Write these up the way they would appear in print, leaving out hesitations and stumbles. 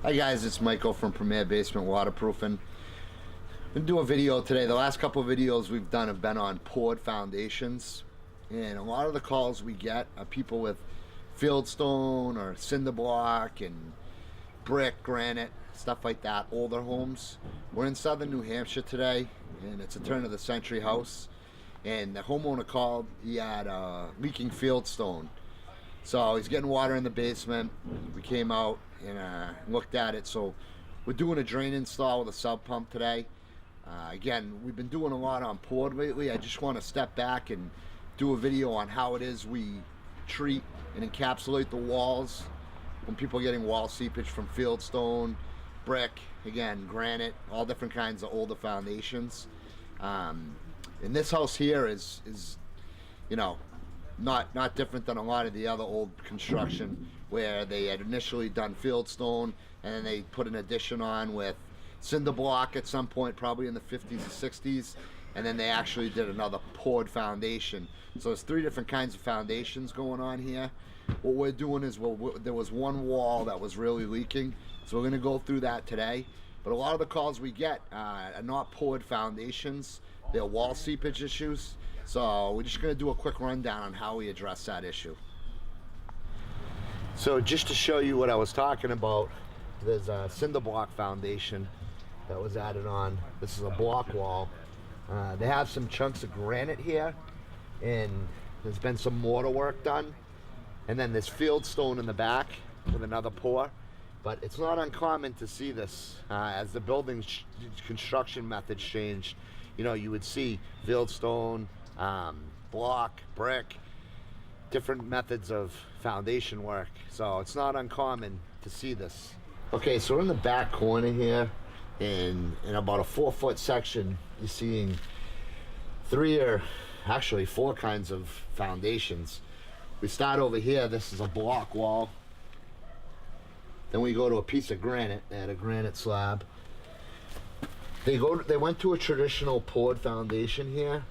Hi guys, it's Michael from Premier Basement Waterproofing. I'm going to do a video today. The last couple of videos we've done have been on poured foundations, and a lot of the calls we get are people with fieldstone or cinder block and brick, granite, stuff like that, older homes. We're in southern New Hampshire today, and it's a turn of the century house, and the homeowner called. He had leaking fieldstone. So he's getting water in the basement. We came out and looked at it. So we're doing a drain install with a sump pump today. Again, we've been doing a lot on poured lately. I just want to step back and do a video on how it is we treat and encapsulate the walls when people are getting wall seepage from fieldstone, brick, again, granite, all different kinds of older foundations. And this house here is you know, not different than a lot of the other old construction where they had initially done fieldstone and then they put an addition on with cinder block at some point, probably in the 50s or 60s, and then they actually did another poured foundation. So there's three different kinds of foundations going on here. What we're doing is, there was one wall that was really leaking, so we're going to go through that today. But a lot of the calls we get are not poured foundations, they're wall seepage issues. So we're just going to do a quick rundown on how we address that issue. So just to show you what I was talking about, there's a cinder block foundation that was added on. This is a block wall. They have some chunks of granite here, and there's been some mortar work done. And then there's fieldstone in the back with another pour. But it's not uncommon to see this as the building construction methods changed. You know, you would see fieldstone, block, brick, different methods of foundation work. So it's not uncommon to see this. Okay, so we're in the back corner here, and in about a 4-foot section, you're seeing four kinds of foundations. We start over here. This is a block wall. Then we go to a piece of granite. They had a granite slab. They went to a traditional poured foundation here.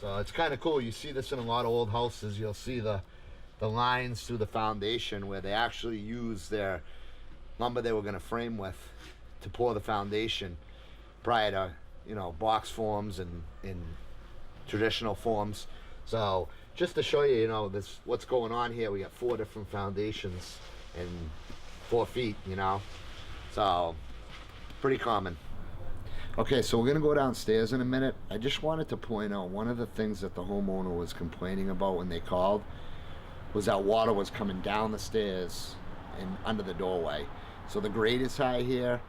So it's kind of cool. You see this in a lot of old houses. You'll see the lines through the foundation where they actually use their lumber they were going to frame with to pour the foundation prior to, you know, box forms and in traditional forms. So just to show you, you know, this what's going on here. We got 4 different foundations in 4 feet, you know, so pretty common. Okay, so we're gonna go downstairs in a minute. I just wanted to point out one of the things that the homeowner was complaining about when they called was that water was coming down the stairs and under the doorway. So the grade is high here.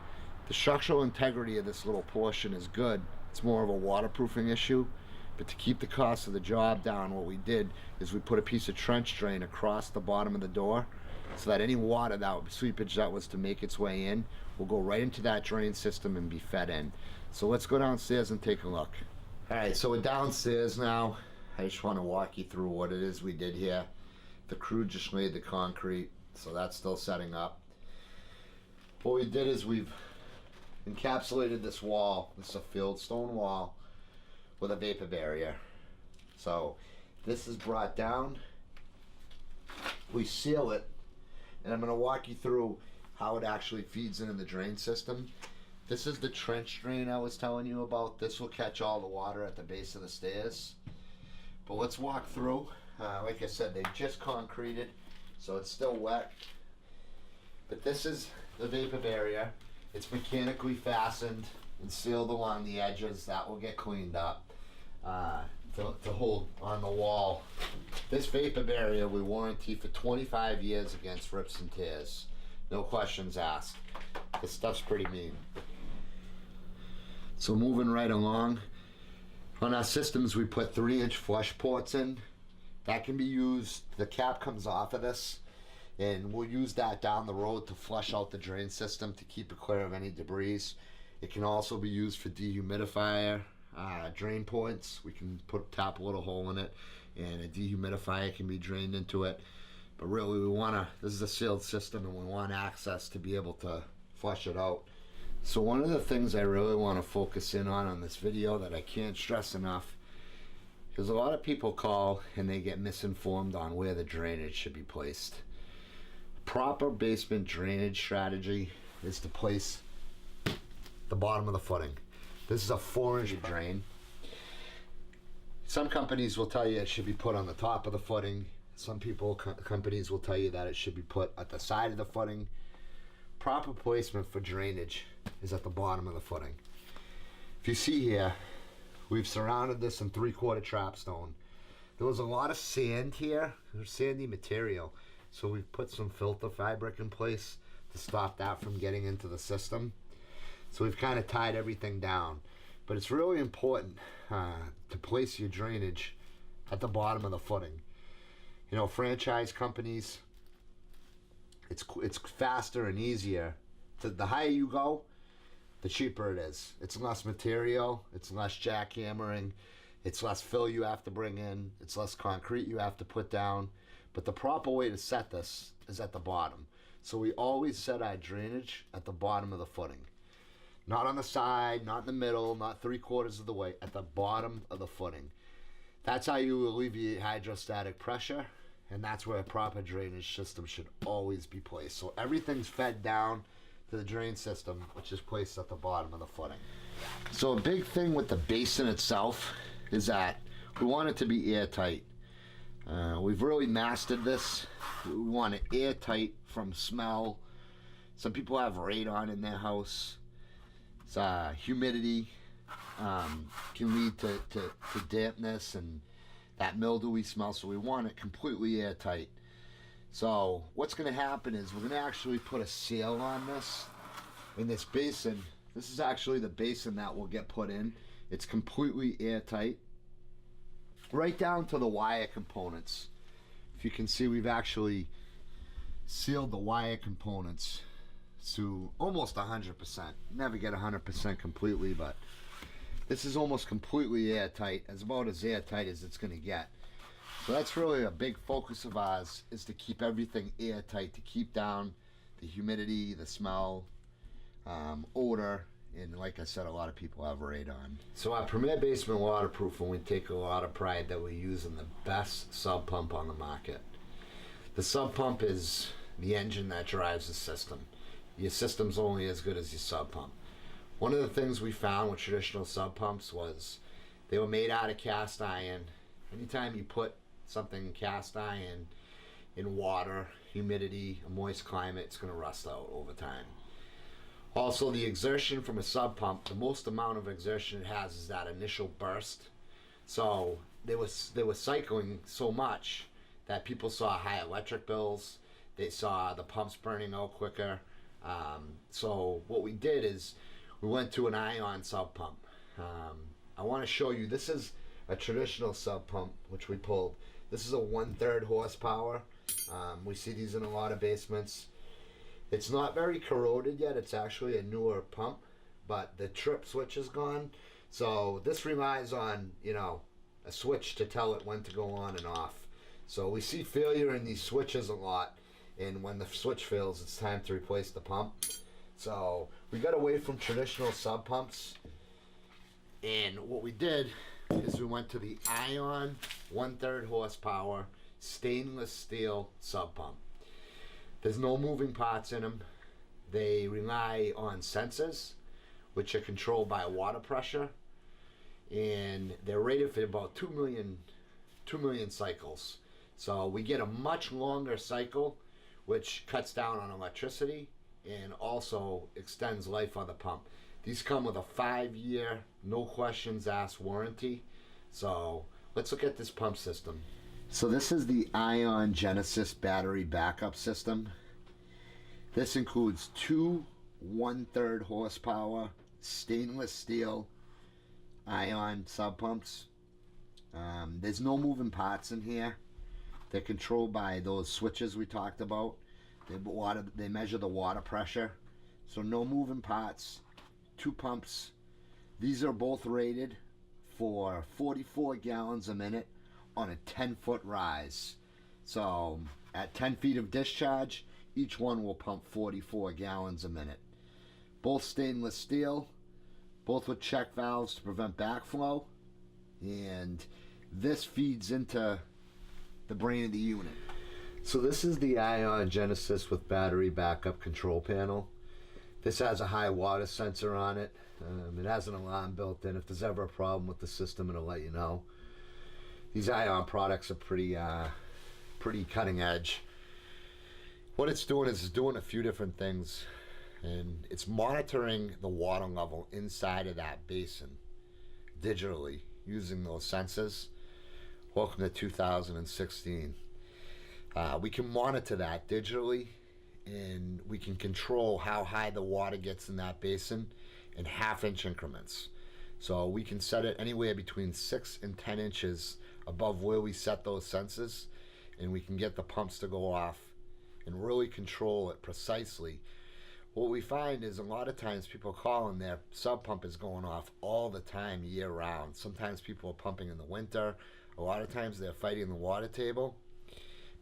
The structural integrity of this little portion is good. It's more of a waterproofing issue. But to keep the cost of the job down, what we did is we put a piece of trench drain across the bottom of the door so that any water, that seepage that was to make its way in, will go right into that drain system and be fed in. So let's go downstairs and take a look. All right, so we're downstairs now. I just want to walk you through what it is we did here. The crew just laid the concrete, so that's still setting up. What we did is we've encapsulated this wall. This is a fieldstone wall with a vapor barrier. So this is brought down. We seal it, and I'm going to walk you through how it actually feeds into the drain system. This is the trench drain I was telling you about. This will catch all the water at the base of the stairs. But let's walk through. Like I said, they just concreted, so it's still wet. But this is the vapor barrier. It's mechanically fastened and sealed along the edges. That will get cleaned up to hold on the wall. This vapor barrier we warranty for 25 years against rips and tears. No questions asked. This stuff's pretty mean. So moving right along, on our systems we put 3-inch flush ports in. That can be used, the cap comes off of this, and we'll use that down the road to flush out the drain system to keep it clear of any debris. It can also be used for dehumidifier drain ports. We can tap a little hole in it and a dehumidifier can be drained into it. But really this is a sealed system and we want access to be able to flush it out. So one of the things I really want to focus in on this video that I can't stress enough is a lot of people call and they get misinformed on where the drainage should be placed. proper basement drainage strategy is to place the bottom of the footing. This is a 4-inch drain. Some companies will tell you it should be put on the top of the footing. Some companies will tell you that it should be put at the side of the footing. Proper placement for drainage is at the bottom of the footing. If you see here, we've surrounded this in 3/4 trap stone. There was a lot of sand here, sandy material, so we've put some filter fabric in place to stop that from getting into the system. So we've kind of tied everything down. But it's really important to place your drainage at the bottom of the footing. You know, franchise companies, it's faster and easier. The higher you go, the cheaper it is. It's less material, it's less jackhammering, it's less fill you have to bring in, it's less concrete you have to put down. But the proper way to set this is at the bottom. So we always set our drainage at the bottom of the footing. Not on the side, not in the middle, not 3/4 of the way, at the bottom of the footing. That's how you alleviate hydrostatic pressure, and that's where a proper drainage system should always be placed. So everything's fed down to the drain system, which is placed at the bottom of the footing. So a big thing with the basin itself is that we want it to be airtight. We've really mastered this. We want it airtight from smell. Some people have radon in their house. Humidity can lead to dampness and that mildewy smell, so we want it completely airtight. So what's going to happen is we're going to actually put a seal on this. In this basin, this is actually the basin that will get put in. It's completely airtight, right down to the wire components. If you can see, we've actually sealed the wire components to almost 100%. Never get 100% completely, but this is almost completely airtight, as about as airtight as it's going to get. So that's really a big focus of ours, is to keep everything airtight, to keep down the humidity, the smell, odor, and like I said, a lot of people have radon. So our Premier Basement Waterproof, and we take a lot of pride that we're using the best sub pump on the market. The sub pump is the engine that drives the system. Your system's only as good as your sub pump. One of the things we found with traditional sub pumps was they were made out of cast iron. Anytime you put something cast iron in water, humidity, a moist climate, it's going to rust out over time. Also, the exertion from a sub pump, the most amount of exertion it has is that initial burst. So they were cycling so much that people saw high electric bills. They saw the pumps burning out quicker. So what we did is we went to an ion sub pump. I want to show you, this is a traditional sub pump which we pulled. This is a 1/3 horsepower. We see these in a lot of basements. It's not very corroded yet. It's actually a newer pump, but the trip switch is gone. So this relies on, you know, a switch to tell it when to go on and off. So we see failure in these switches a lot, and when the switch fails, it's time to replace the pump. So we got away from traditional sub pumps, and what we did is we went to the ion 1/3 horsepower stainless steel sub pump. There's no moving parts in them. They rely on sensors, which are controlled by water pressure, and they're rated for about 2 million cycles. So we get a much longer cycle, which cuts down on electricity and also extends life on the pump. These come with a 5-year, no questions asked warranty. So let's look at this pump system. So this is the Ion Genesis battery backup system. This includes 2 1/3 horsepower stainless steel Ion sub pumps. There's no moving parts in here. They're controlled by those switches we talked about. They measure the water pressure. So no moving parts. 2 pumps. These are both rated for 44 gallons a minute on a 10-foot rise. So at 10 feet of discharge, each one will pump 44 gallons a minute. Both stainless steel, both with check valves to prevent backflow, and this feeds into the brain of the unit. So this is the Ion Genesis with battery backup control panel. This has a high water sensor on it. It has an alarm built in. If there's ever a problem with the system, it'll let you know. These Ion products are pretty cutting edge. What it's doing is it's doing a few different things, and it's monitoring the water level inside of that basin digitally using those sensors. Welcome to 2016. We can monitor that digitally, and we can control how high the water gets in that basin in 1/2 inch increments. So we can set it anywhere between 6 and 10 inches above where we set those sensors, and we can get the pumps to go off and really control it precisely. What we find is a lot of times people call and their sump pump is going off all the time, year round. Sometimes people are pumping in the winter. A lot of times they're fighting the water table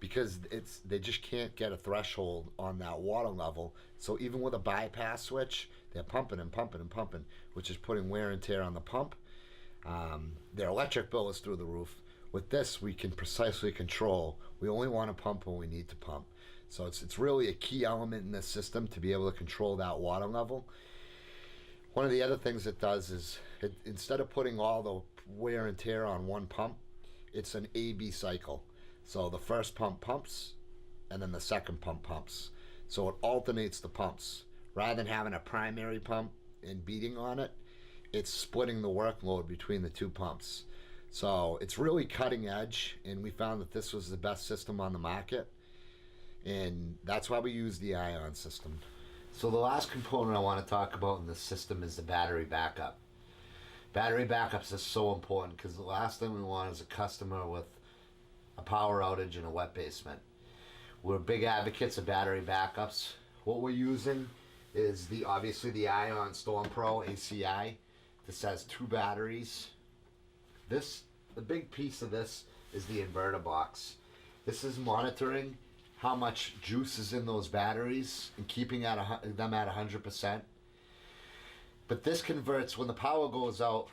because they just can't get a threshold on that water level. So even with a bypass switch, they're pumping and pumping and pumping, which is putting wear and tear on the pump. Their electric bill is through the roof. With this, we can precisely control. We only want to pump when we need to pump. So it's really a key element in this system to be able to control that water level. One of the other things it does is, instead of putting all the wear and tear on one pump, it's an A-B cycle. So the first pump pumps, and then the second pump pumps. So it alternates the pumps. Rather than having a primary pump and beating on it, it's splitting the workload between the two pumps. So it's really cutting edge, and we found that this was the best system on the market, and that's why we use the Ion system. So the last component I want to talk about in this system is the battery backup. Battery backups are so important because the last thing we want is a customer with a power outage in a wet basement. We're big advocates of battery backups. What we're using is obviously the Ion Storm Pro ACI. This has 2 batteries. The big piece of this is the inverter box. This is monitoring how much juice is in those batteries and keeping them at 100%. But this converts, when the power goes out,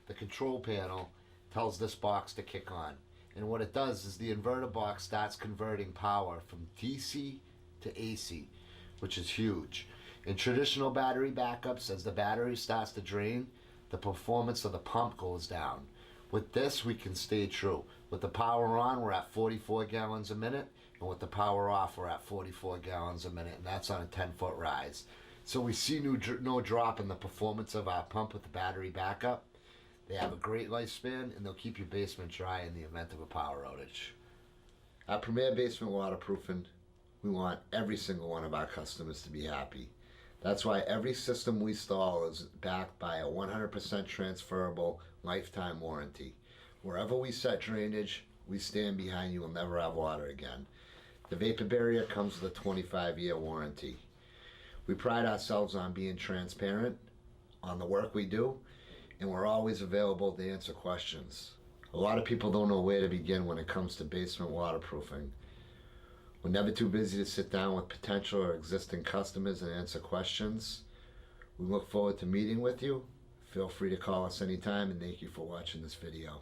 the control panel tells this box to kick on. And what it does is the inverter box starts converting power from DC to AC, which is huge. In traditional battery backups, as the battery starts to drain, the performance of the pump goes down. With this, we can stay true. With the power on, we're at 44 gallons a minute, and with the power off, we're at 44 gallons a minute, and that's on a 10-foot rise. So we see no drop in the performance of our pump with the battery backup. They have a great lifespan, and they'll keep your basement dry in the event of a power outage. At Premier Basement Waterproofing, we want every single one of our customers to be happy. That's why every system we install is backed by a 100% transferable lifetime warranty. Wherever we set drainage, we stand behind you. We'll never have water again. The vapor barrier comes with a 25-year warranty. We pride ourselves on being transparent on the work we do, and we're always available to answer questions. A lot of people don't know where to begin when it comes to basement waterproofing. We're never too busy to sit down with potential or existing customers and answer questions. We look forward to meeting with you. Feel free to call us anytime, and thank you for watching this video.